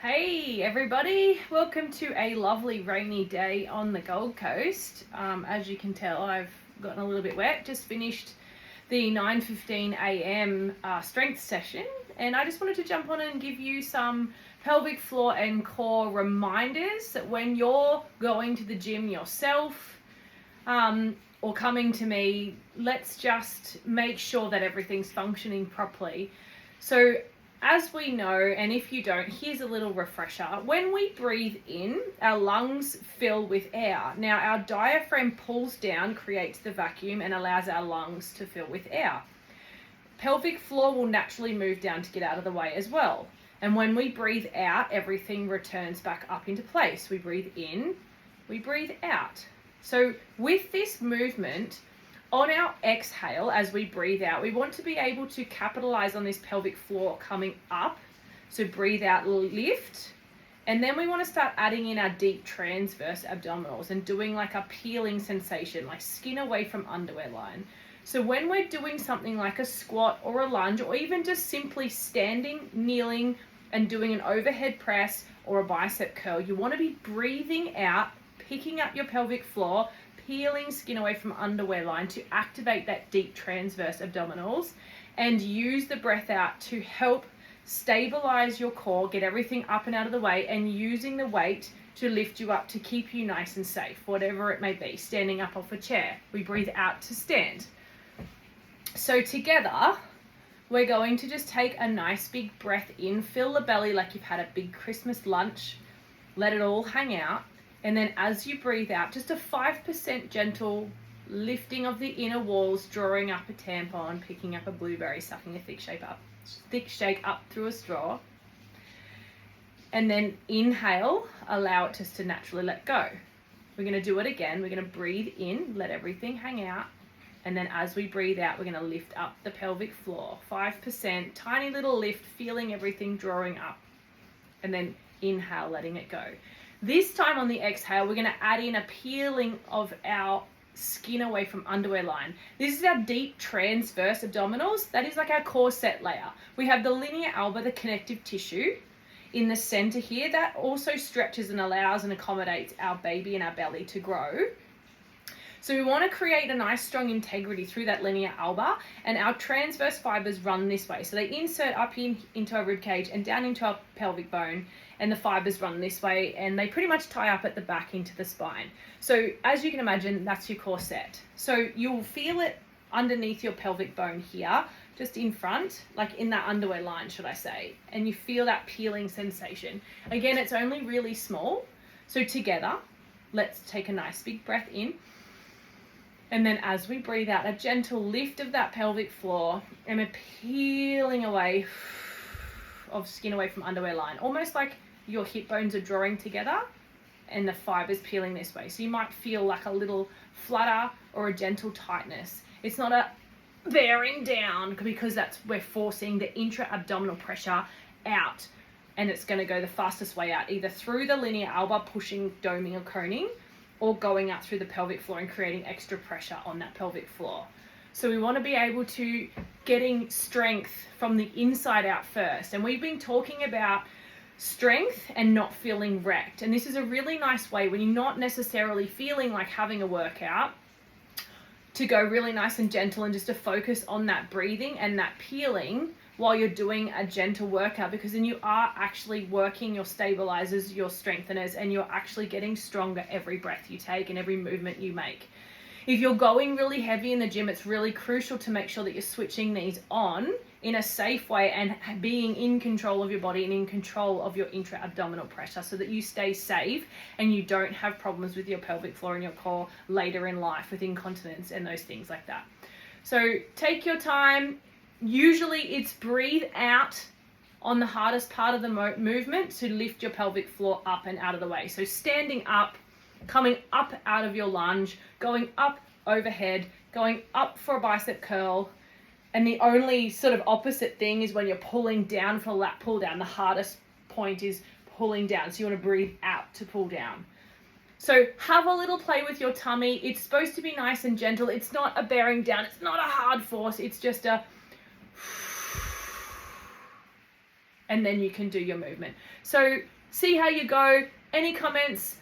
Hey everybody, welcome to a lovely rainy day on the Gold Coast. As you can tell, I've gotten a little bit wet. Just finished the 9:15 a.m. Strength session, and I just wanted to jump on and give you some pelvic floor and core reminders that when you're going to the gym yourself or coming to me, let's just make sure that everything's functioning properly. So as we know, and if you don't, here's a little refresher. When we breathe in, our lungs fill with air. Now, our diaphragm pulls down, creates the vacuum, and allows our lungs to fill with air. Pelvic floor will naturally move down to get out of the way as well. And when we breathe out, everything returns back up into place. We breathe in, we breathe out. So with this movement, on our exhale, as we breathe out, we want to be able to capitalize on this pelvic floor coming up. So breathe out, lift. And then we want to start adding in our deep transverse abdominals and doing like a peeling sensation, like skin away from underwear line. So when we're doing something like a squat or a lunge, or even just simply standing, kneeling, and doing an overhead press or a bicep curl, you want to be breathing out, picking up your pelvic floor, peeling skin away from underwear line to activate that deep transverse abdominals, and use the breath out to help stabilize your core, get everything up and out of the way, and using the weight to lift you up to keep you nice and safe, whatever it may be. Standing up off a chair, we breathe out to stand. So together, we're going to just take a nice big breath in, fill the belly like you've had a big Christmas lunch, let it all hang out. And then as you breathe out, just a 5% gentle lifting of the inner walls, drawing up a tampon, picking up a blueberry, sucking a thick shake up through a straw. And then inhale, allow it just to naturally let go. We're going to do it again. We're going to breathe in, let everything hang out. And then as we breathe out, we're going to lift up the pelvic floor. 5%, tiny little lift, feeling everything drawing up. And then inhale, letting it go. This time on the exhale, we're going to add in a peeling of our skin away from underwear line. This is our deep transverse abdominals. That is like our corset layer. We have the linea alba, the connective tissue in the center here. That also stretches and allows and accommodates our baby and our belly to grow. So we want to create a nice strong integrity through that linea alba, and our transverse fibers run this way. So they insert up into our rib cage and down into our pelvic bone, and the fibers run this way, and they pretty much tie up at the back into the spine. So as you can imagine, that's your corset. So you'll feel it underneath your pelvic bone here, just in front, like in that underwear line, should I say, and you feel that peeling sensation. Again, it's only really small. So together, let's take a nice big breath in. And then as we breathe out, a gentle lift of that pelvic floor and a peeling away of skin away from underwear line, almost like your hip bones are drawing together and the fibers peeling this way. So you might feel like a little flutter or a gentle tightness. It's not a bearing down, because we're forcing the intra-abdominal pressure out, and it's going to go the fastest way out, either through the linea alba, pushing, doming or coning, or going out through the pelvic floor and creating extra pressure on that pelvic floor. So we want to be able to getting strength from the inside out first. And we've been talking about strength and not feeling wrecked. And this is a really nice way when you're not necessarily feeling like having a workout, to go really nice and gentle and just to focus on that breathing and that peeling while you're doing a gentle workout, because then you are actually working your stabilizers, your strengtheners, and you're actually getting stronger every breath you take and every movement you make. If you're going really heavy in the gym, it's really crucial to make sure that you're switching these on in a safe way and being in control of your body and in control of your intra-abdominal pressure, so that you stay safe and you don't have problems with your pelvic floor and your core later in life with incontinence and those things like that. So take your time. Usually it's breathe out on the hardest part of the movement to lift your pelvic floor up and out of the way. So standing up, coming up out of your lunge, going up overhead, going up for a bicep curl. And the only sort of opposite thing is when you're pulling down for a lat pull down. The hardest point is pulling down. So you want to breathe out to pull down. So have a little play with your tummy. It's supposed to be nice and gentle. It's not a bearing down. It's not a hard force. It's just a and then you can do your movement. So see how you go. Any comments,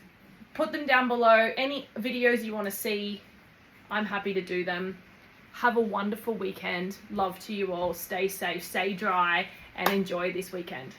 put them down below. Any videos you want to see, I'm happy to do them. Have a wonderful weekend. Love to you all. Stay safe, stay dry, and enjoy this weekend.